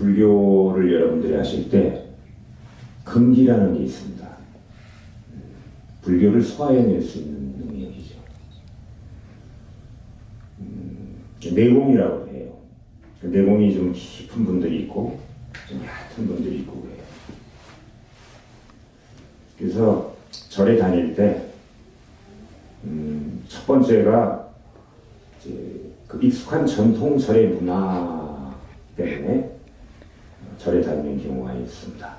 불교를 여러분들이 하실 때 근기라는 게 있습니다. 불교를 소화해낼 수 있는 능력이죠. 내공이라고 해요. 내공이 좀 깊은 분들이 있고 좀 얕은 분들이 있고 그래요. 그래서 절에 다닐 때 첫 번째가 이제 그 익숙한 전통 절의 문화 때문에 절에 다니는 경우가 있습니다.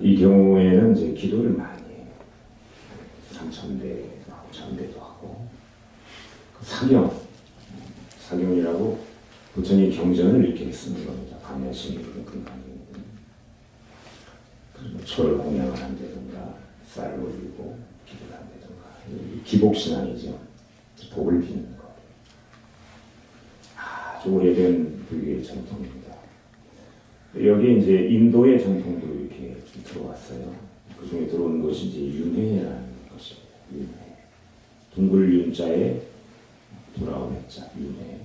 이 경우에는 이제 기도를 많이 해요. 3,000배, 5,000배도 하고 사경이라고 부처님 경전을 이렇게 쓰는 겁니다. 반야심이든 금강이든 절을 공양을 한다든가 쌀을 올리고 기도를 한다든가 기복신앙이죠. 복을 비는 것. 아주 오래된 불교의 전통입니다. 여기에 이제 인도의 전통도 이렇게 좀 들어왔어요. 그 중에 들어온 것이 이제 윤회라는 것입니다. 윤회. 둥글 윤자에 돌아온 해자, 윤회.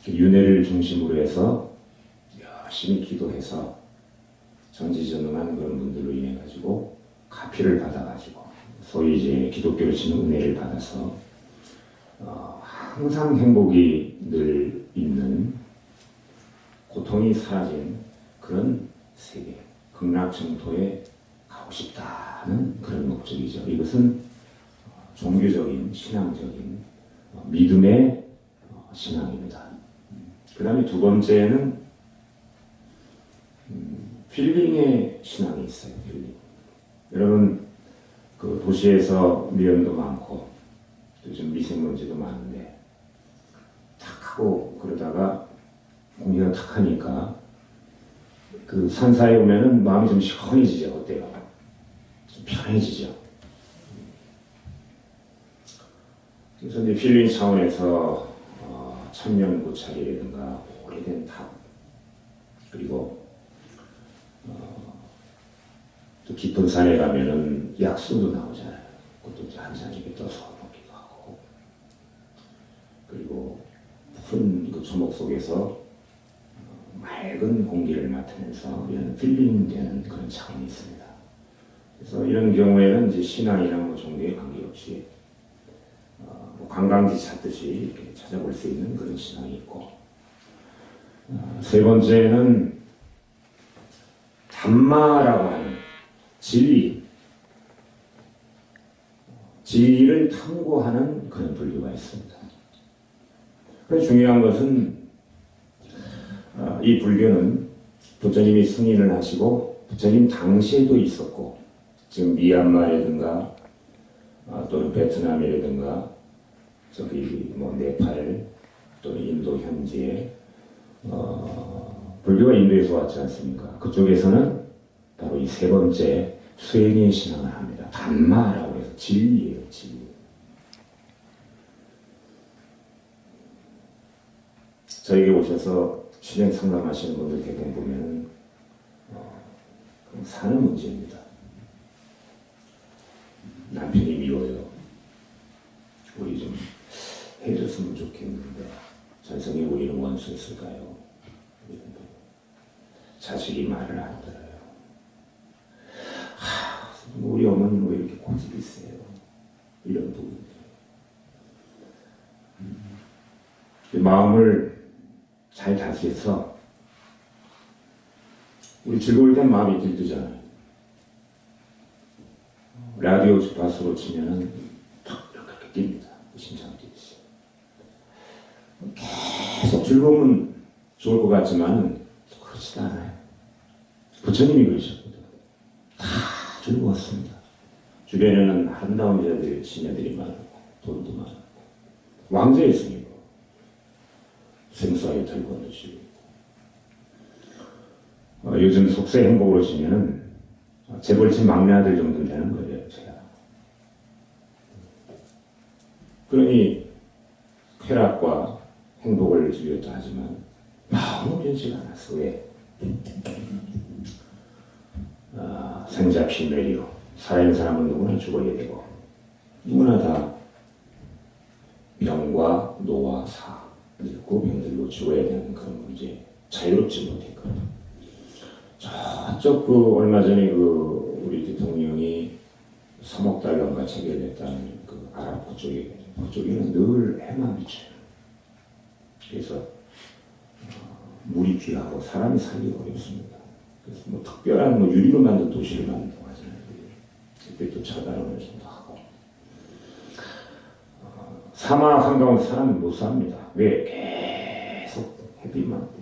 윤회를 중심으로 해서 열심히 기도해서 전지전능한 그런 분들로 인해 가지고 가피를 받아가지고 소위 이제 기독교로 치는 은혜를 받아서 항상 행복이 늘 있는 고통이 사라진 그런 세계, 극락정토에 가고 싶다는 그런 목적이죠. 이것은 종교적인, 신앙적인 믿음의 신앙입니다. 그 다음에 두 번째는 힐링의 신앙이 있어요. 힐링. 여러분 그 도시에서 미연도 많고 요즘 미세먼지도 많은데 탁하고 그러다가 공기가 탁하니까 그 산사에 오면은 마음이 좀 시원해지죠. 어때요? 좀 편해지죠. 그래서 이제 힐링 차원에서 천년 고찰이라든가 오래된 탑 그리고 또 깊은 산에 가면은 약수도 나오잖아요. 그것도 이제 한 잔 이렇게 떠서 먹기도 하고 그리고 푸른 그 초목 속에서 맑은 공기를 맡으면서 이런 힐링되는 그런 차원이 있습니다. 그래서 이런 경우에는 이제 신앙이나 뭐 종교에 관계없이 뭐 관광지 찾듯이 이렇게 찾아볼 수 있는 그런 신앙이 있고 세 번째는 담마라고 하는 진리를 탐구하는 그런 분류가 있습니다. 그래서 중요한 것은 이 불교는 부처님이 승인을 하시고 부처님 당시에도 있었고 지금 미얀마라든가 또는 베트남이라든가 저기 뭐 네팔 또는 인도 현지에 불교가 인도에서 왔지 않습니까? 그쪽에서는 바로 이 세 번째 수행의 신앙을 합니다. 담마라고 해서 진리예요, 진리. 저에게 오셔서 신행 상담하시는 분들 대부분 보면은 사는 문제입니다. 남편이 미워요. 우리 좀 해줬으면 좋겠는데 전생에 우리는 원수였을까요? 자식이 말을 안 들어요. 우리 어머니는 왜 이렇게 고집이 세요? 이런 부분들. 마음을 잘 다스려서 우리 즐거울 땐 마음이 들뜨잖아요. 라디오 주파수로 치면은 탁 이렇게 뜁니다. 심장 뛰듯이. 계속 즐거우면 좋을 것 같지만은 그렇지도 않아요. 부처님이 그러셨거든. 다 즐거웠습니다. 주변에는 아름다운 여자들이, 시녀들이 많고 돈도 많고 왕자였으니까 생사의 털 건너시고 요즘 속세 행복으로 치면은 재벌집 막내 아들 정도 되는 거예요. 제가. 그러니 쾌락과 행복을 주려도 하지만 마음은 변치가 않았어. 왜? 생잡시 매리로 살아있는 사람은 누구나 죽어야 되고 누구나 다 병과 노와 사 늙고 병들고 죽어야 되는 그런 문제 자유롭지 못했거든요. 저쪽 그 얼마 전에 그 우리 대통령이 3억 달러가 체결됐다는 그 아랍 그쪽에는 늘 해만 비쳐요. 그래서 물이 귀하고 사람이 살기가 어렵습니다. 그래서 뭐 특별한 뭐 유리로 만든 도시를 만든다고 하잖아요. 그때 또 차단을 좀 하고 사막 한가운데 사람이 못 삽니다. 왜? 계속 햇빛만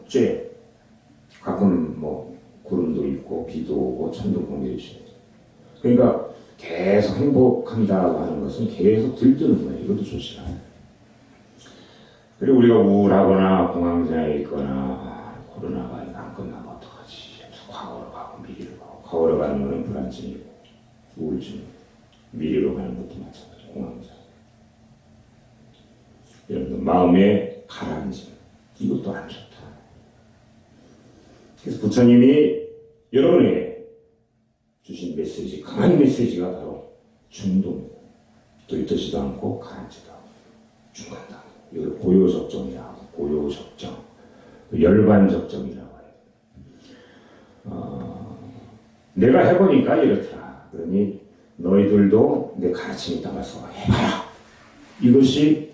쬐. 가끔 뭐 구름도 있고 비도 오고 천둥 번개도 있어요. 그러니까 계속 행복한다고 하는 것은 계속 들뜨는 거예요. 이것도 좋지 않아요. 그리고 우리가 우울하거나 공황장애 있거나 코로나가 안 끝나면 어떡하지? 과거로 가고 미래로 가고. 과거로 가는 거는 불안증이고 우울증, 미래로 가는 것도 마찬가지고 공황장애. 이런 마음의 가라앉음, 이것도 안 좋다. 그래서 부처님이 여러분에게 주신 메시지, 강한 메시지가 바로 중도입니다. 들뜨지도 않고 가라앉지도 않고 중간다. 이걸 고요적정이라고 하고, 고요적정, 열반적정이라고 해요. 내가 해보니까 이렇더라. 그러니 너희들도 내 가르침에 따라서 해봐라. 이것이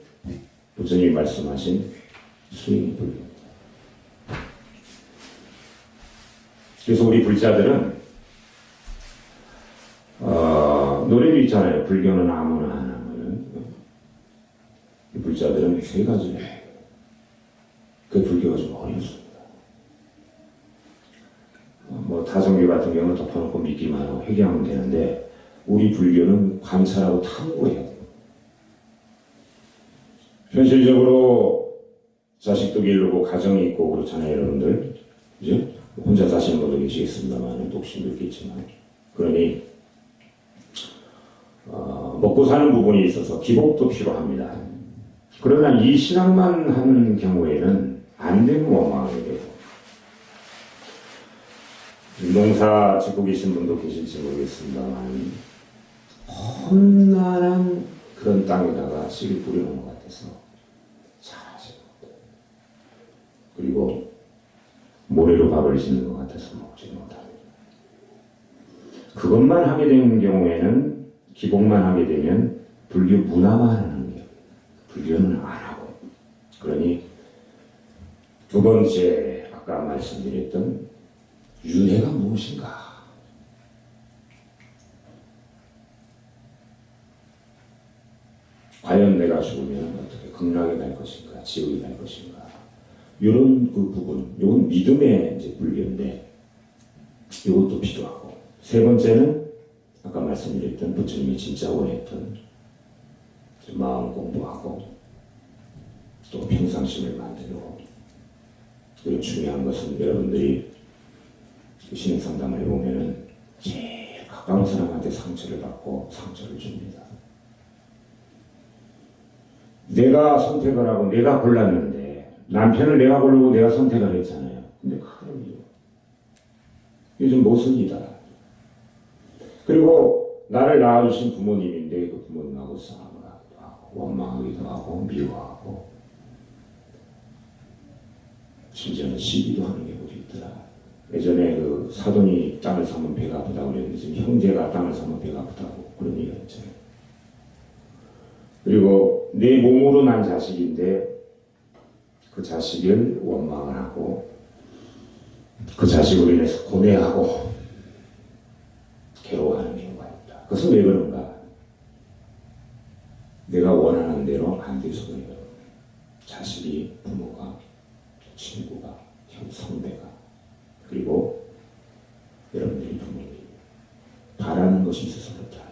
부처님이 말씀하신 수행불교입니다. 그래서 우리 불자들은 노래도 있잖아요. 불교는 아무나 하나면 이 불자들은 세 가지를 해요. 그 불교가 좀 어렵습니다. 뭐 타종교 같은 경우는 덮어놓고 믿기만 하고 회개하면 되는데 우리 불교는 관찰하고 탐구해야 돼요. 현실적으로 자식도 기르고 가정이 있고 그렇잖아요, 여러분들. 그죠? 혼자 사시는 분도 계시겠습니다만 독신도 있겠지만 그러니 먹고 사는 부분이 있어서 기복도 필요합니다. 그러나 이 신앙만 하는 경우에는 안 되는 원망하게 되고 농사 짓고 계신 분도 계실지 모르겠습니다만 험난한 그런 땅에다가 씨를 뿌려놓은 것 같아서 잘하지 못해요. 그리고 모래로 밥을 짓는 것 같아서 먹지 못합니다. 그것만 하게 되는 경우에는 기복만 하게 되면 불교 문화만 하는 거예요. 불교는 안 하고. 그러니 두 번째 아까 말씀드렸던 윤회가 무엇인가? 과연 내가 죽으면 어떻게 극락에 갈 것인가, 지옥에 갈 것인가? 이런 그 부분, 이건 믿음의 이제 불교인데 이것도 필요하고. 세 번째는 아까 말씀드렸던 부처님이 진짜 원했던 마음 공부하고 또 평상심을 만들고. 그리고 중요한 것은 여러분들이 신앙 상담을 해보면은 제일 가까운 사람한테 상처를 받고 상처를 줍니다. 내가 선택을 하고 내가 골랐는데 남편을 내가 고르고 내가 선택을 했잖아요. 근데 그럼요. 이게 좀 모순이다. 그리고 나를 낳아주신 부모님인데 그 부모님하고 싸움을 하기도 하고 원망하기도 하고 미워하고 심지어는 시기도 하는 경우도 있더라. 예전에 그 사돈이 땅을 사면 배가 아프다고 그랬는데 지금 형제가 땅을 사면 배가 아프다고 그런 얘기가 있잖아요. 그리고 내 몸으로 난 자식인데 그 자식을 원망을 하고 그 자식으로 인해서 고뇌하고 괴로워하는 경우가 있다. 그것은 왜 그런가? 내가 원하는 대로 안 돼서 그래요. 자식이, 부모가, 친구가, 형, 선배가, 그리고 여러분들이 부모님 바라는 것이 있어서 그렇다.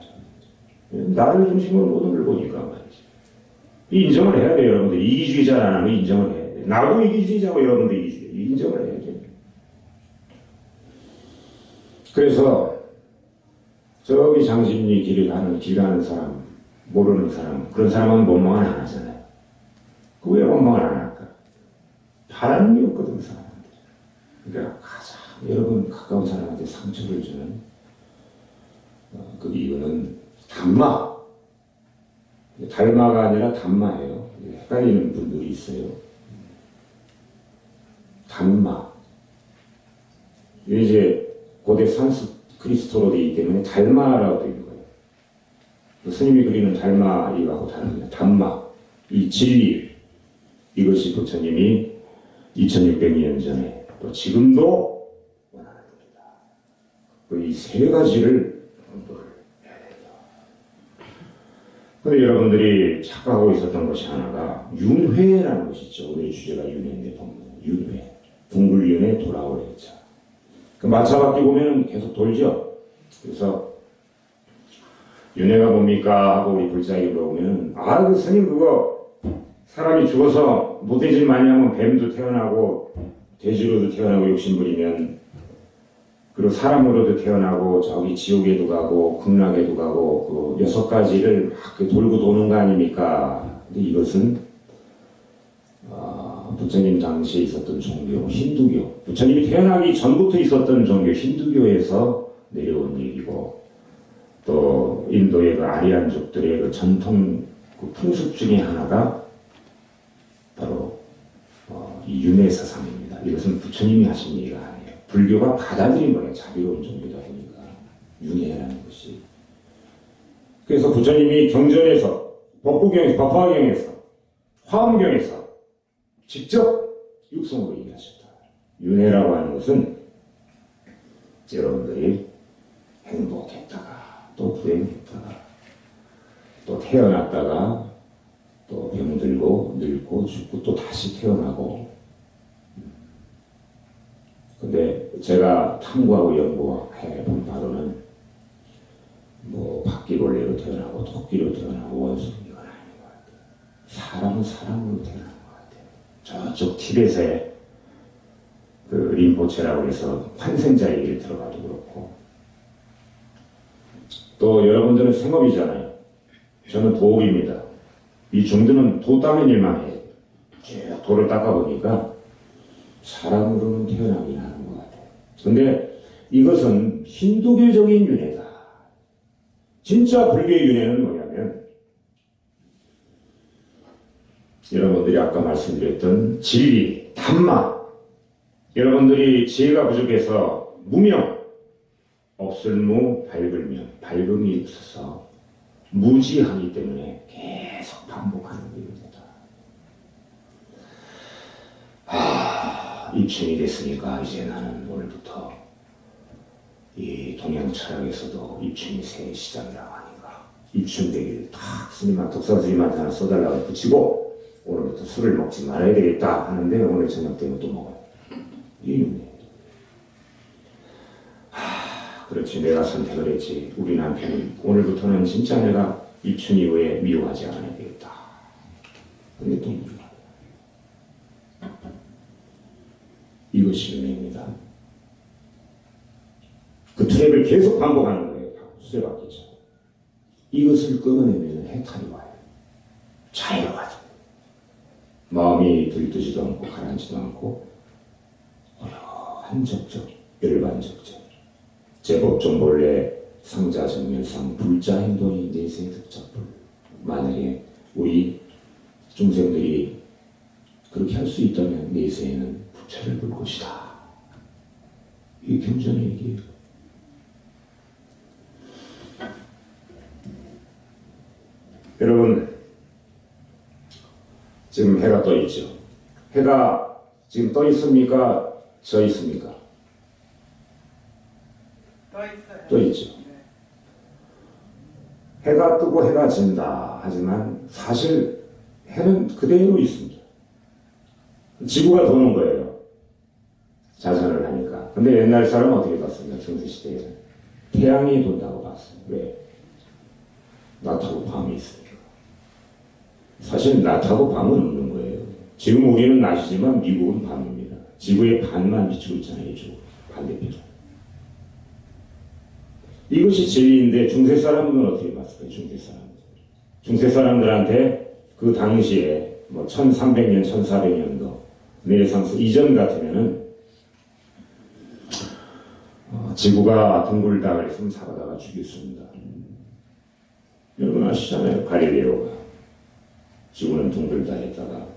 나를 중심으로 모든 걸 보니까 말이지. 인정을 해야 돼요, 여러분들. 이기주의자라는 거 인정을 해야 돼요. 나도 이기주의자고 여러분도 이기주의자. 인정을 해야 돼요. 그래서 저기 장신리 길 가는 사람, 모르는 사람, 그런 사람은 원망을 안 하잖아요. 그 왜 원망을 안 할까? 바라는 게 없거든, 사람한테. 그러니까 가장 여러분 가까운 사람한테 상처를 주는 그 이유는 담마. 달마가 아니라 담마예요. 헷갈리는 분들이 있어요. 담마. 이제 고대 산스크리스토로 되기 때문에 달마라고 되어 있는 거예요. 스님이 그리는 달마 이하고 다릅니다. 담마, 이 진리, 이것이 부처님이 2600년 전에 또 지금도 원하는 겁니다. 이 세 가지를 공부를 해야 돼요. 그런데 여러분들이 착각하고 있었던 것이 하나가 윤회라는 것이 있죠. 오늘 주제가 윤회인데 보면 윤회, 둥글윤회 돌아오래자. 그 마차바퀴 보면 계속 돌죠. 그래서 윤회가 뭡니까 하고 우리 불자에게 물어보면 그 스님 그거 사람이 죽어서 못해질 많이 하면 뱀도 태어나고 돼지로도 태어나고 욕심부리면 그리고 사람으로도 태어나고 저기 지옥에도 가고 극락에도 가고 그 6가지를 막 돌고 도는 거 아닙니까? 근데 이것은 부처님 당시에 있었던 종교 힌두교, 부처님이 태어나기 전부터 있었던 종교 힌두교에서 내려온 얘기고 또 인도의 그 아리안족들의 그 전통 그 풍습 중에 하나가 바로 이 윤회 사상입니다. 이것은 부처님이 하신 얘기가 아니에요. 불교가 받아들인 거예요. 자비로운 종교다 보니까 윤회라는 것이. 그래서 부처님이 경전에서 법구경에서 법화경에서 화엄경에서 직접 육성으로 얘기하셨다. 윤회라고 하는 것은 여러분들이 행복했다가 또 불행했다가 또 태어났다가 또 병들고 늙고 죽고 또 다시 태어나고. 근데 제가 탐구하고 연구해본 바로는 뭐 바퀴벌레로 태어나고 토끼로 태어나고 원숭이 이건 아닌 것 같아요. 사람은 사람으로 태어나는 것 같아요. 저쪽 티벳의 그 림포체라고 해서 환생자 얘기를 들어가도 그렇고 또 여러분들은 생업이잖아요. 저는 도업입니다. 이 중들은 도 닦는 일만 해요. 쭉 도를 닦아보니까 사람으로는 태어나긴 하는 것 같아요. 근데 이것은 힌두교적인 윤회다. 진짜 불교의 윤회는 뭐냐면 여러분들이 아까 말씀드렸던 진리, 담마. 여러분들이 지혜가 부족해서 무명, 없을무 밝을명, 밝음이 없어서 무지하기 때문에 계속 반복하는 겁니다. 입춘이 됐으니까 이제 나는 오늘부터 이 동양 철학에서도 입춘이 새 시작이라고 하니까 입춘대기를 탁 스님한테 독사 스님한테 하나 써달라고 붙이고 오늘부터 술을 먹지 말아야 되겠다 하는데 오늘 저녁 때는 또 먹어요. 이게 그렇지, 내가 선택을 했지. 우리 남편은 오늘부터는 진짜 내가 입춘 이후에 미워하지 않아야 되겠다. 근데 또 이것이 윤회입니다. 그 트랩을 계속 반복하는 거예요. 수레바퀴죠. 이것을 끊어내면 해탈이 와요. 자유하죠. 마음이 들뜨지도 않고 가라앉지도 않고 한적적, 열반적적. 제법종 본래 상자 정멸상 불자 행동이 내세 득작불. 만약에 우리 중생들이 그렇게 할 수 있다면 내세에는 부처를 볼 것이다. 이게 경전의 얘기예요. 여러분, 지금 해가 떠 있죠. 해가 지금 떠 있습니까? 져 있습니까? 떠 있죠. 해가 뜨고 해가 진다 하지만 사실 해는 그대로 있습니다. 지구가 도는 거예요. 자전을 하니까. 근데 옛날 사람은 어떻게 봤습니까? 중세시대에는 태양이 돈다고 봤어요. 왜? 낮하고 밤이 있으니까. 사실 낮하고 밤은 없는 거예요. 지금 우리는 낮이지만 미국은 밤입니다. 지구의 반만 비추고 있잖아요. 이쪽 반대편. 이것이 진리인데 중세 사람들은 어떻게 봤을까요? 중세 사람들. 중세 사람들한테 그 당시에 뭐 1300년, 1400년도 르네상스 이전 같으면은 지구가 둥글다 그랬으면 잡아다가 죽였습니다. 여러분 아시잖아요. 갈릴레오가 지구는 둥글다 했다가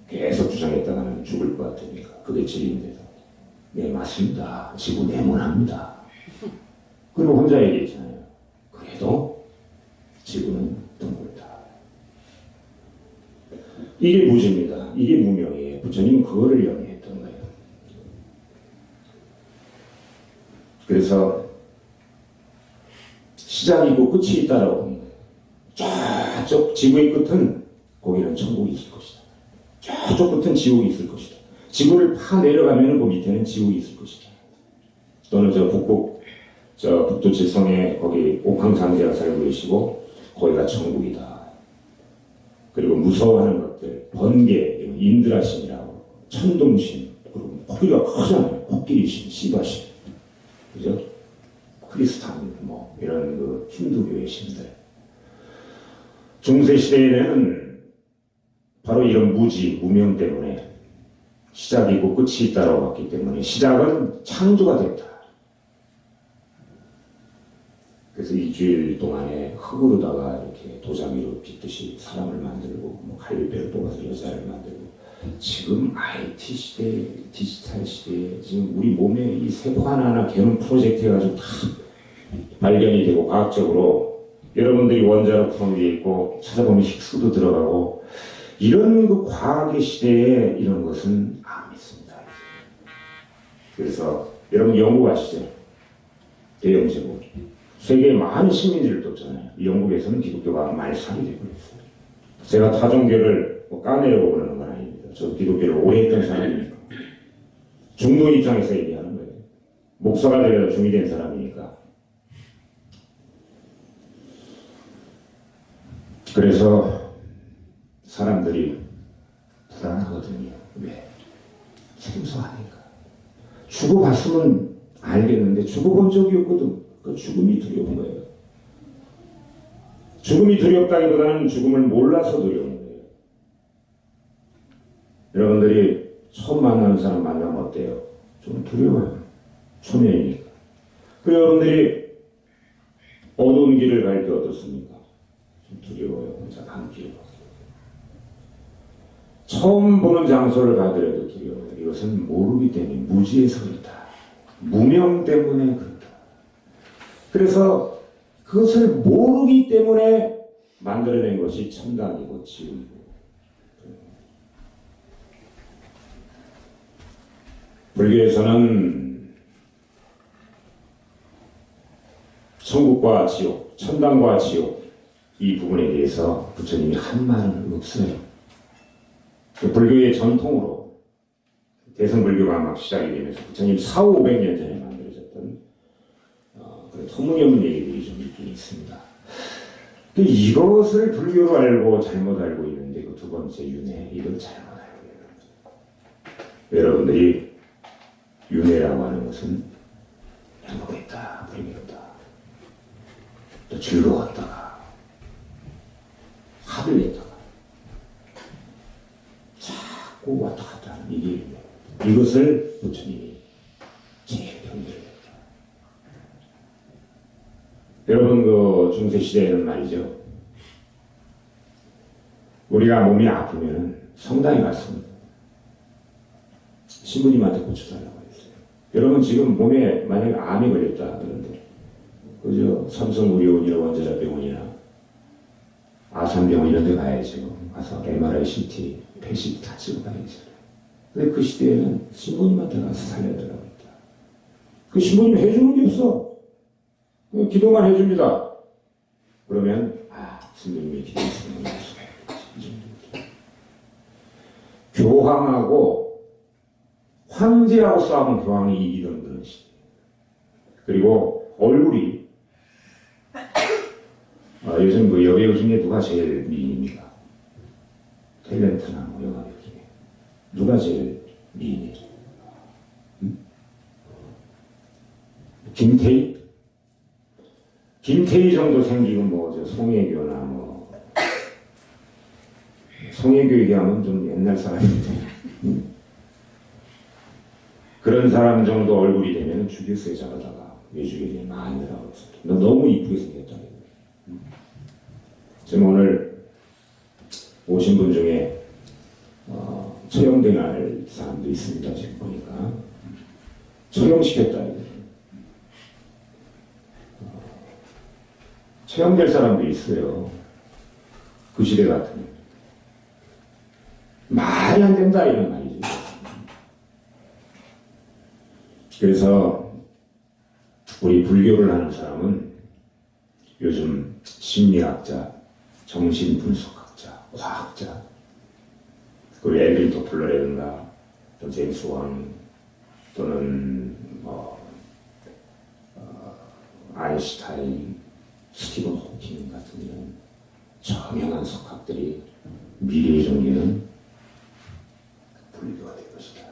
계속 주장했다가는 죽을 것 같으니까 그게 진리인데도 네 맞습니다. 지구 네모납니다. 그리고 혼자 얘기했잖아요. 그래도 지구는 둥글다. 이게 무지입니다. 이게 무명이에요. 부처님 그거를 영위했던 거예요. 그래서 시작이고 끝이 있다라고 보는 거예요. 저쪽 지구의 끝은 거기는 천국이 있을 것이다. 저쪽 끝은 지옥이 있을 것이다. 지구를 파 내려가면 그 밑에는 지옥이 있을 것이다. 또는 저 북두 칠성에 거기 옥황상제가 살고 계시고 거기가 천국이다. 그리고 무서워하는 것들 번개, 인드라신이라고 천둥신, 그리고 코끼리가 크잖아요. 코끼리신, 시바신, 그죠? 크리스탄 뭐 이런 그 힌두교의 신들. 중세 시대에는 바로 이런 무지, 무명 때문에 시작이고 끝이 있다고 봤기 때문에 시작은 창조가 됐다. 그래서 일주일 동안에 흙으로다가 이렇게 도자기로 빚듯이 사람을 만들고 뭐 갈비뼈를 뽑아서 여자를 만들고 지금 IT 시대, 디지털 시대에 지금 우리 몸에 이 세포 하나하나 개는 프로젝트 해가지고 다 발견이 되고 과학적으로 여러분들이 원자로 구성 위에 있고 찾아보면 힉스도 들어가고 이런 그 과학의 시대에 이런 것은 안 믿습니다. 그래서 여러분 영국 아시죠? 대영제국. 세계에 많은 식민지를 뒀잖아요. 영국에서는 기독교가 말살이 되고 있어요. 제가 타종교를 까내려고 그러는 건 아닙니다. 저 기독교를 오래 했던 사람이니까. 중도 입장에서 얘기하는 거예요. 목사가 되려다 중이 된 사람이니까. 그래서 사람들이 불안하거든요. 왜? 생소하니까. 죽어봤으면 알겠는데 죽어본 적이 없거든. 그 죽음이 두려운 거예요. 죽음이 두렵다기보다는 죽음을 몰라서 두려운 거예요. 여러분들이 처음 만나는 사람 만나면 어때요? 좀 두려워요. 초면이니까. 그 여러분들이 어두운 길을 갈 때 어떻습니까? 좀 두려워요. 혼자 감기로. 처음 보는 장소를 가더라도 두려워요. 이것은 모르기 때문에 무지에서 그렇다. 무명 때문에 그렇다. 그래서 그것을 모르기 때문에 만들어낸 것이 천당이고 지옥이고. 불교에서는 천국과 지옥, 천당과 지옥 이 부분에 대해서 부처님이 한 말은 없어요. 불교의 전통으로 대성불교가 막 시작이 되면서 부처님 400~500년 전에 만들어졌던 터무니없는 얘기들이 좀 있긴 있습니다. 이것을 불교로 알고 잘못 알고 있는데 그 두 번째 윤회 이걸 잘못 알고 있는 여러분들이 윤회라고 하는 것은 행복했다, 불행했다, 또 즐거웠다가 합을 냈다가 자꾸 왔다 갔다 하는 이게 윤회. 이것을 부처님이 제일 경계를 여러분 그 중세 시대에는 말이죠. 우리가 몸이 아프면 성당에 갔습니다. 신부님한테 고쳐달라고 했어요. 여러분 지금 몸에 만약에 암이 걸렸다 그런데 그저 삼성의료원이나 원자력병원이나 아산병원 이런 데 가야죠. 가서 MRI, CT, PET 다 찍어봐야죠. 근데 그 시대에는 신부님한테 가서 살려달라고 했다. 그 신부님이 해주는 게 없어. 기도만 해줍니다. 그러면 스님이 기도했으면 교황하고 황제하고 싸우면 교황이 이기던 그런 시대. 그리고 얼굴이 요즘 그 여배우 중에 누가 제일 미인입니까? 탤런트나 뭐 영화배우 중에 누가 제일 미인이에요? 김태희 정도 생기고 뭐 송혜교나 뭐 송혜교 얘기하면 좀 옛날 사람인데 그런 사람 정도 얼굴이 되면 죽였어요. 잡아다가 왜 죽였냐 마누라고 했어. 너 너무 이쁘게 생겼다. 지금 오늘 오신 분 중에 처형당할 사람도 있습니다. 지금 보니까 처형시켰다. 처형될 사람도 있어요. 그 시대 같으면 말이 안 된다 이런 말이죠. 그래서 우리 불교를 하는 사람은 요즘 심리학자, 정신분석학자, 과학자, 그 엘빈 토플러라든가 또 제임스 왕 또는 아인슈타인, 스티븐 호킹 같은 이런 저명한 석학들이 미래의 종교는 불교가 될 것이다.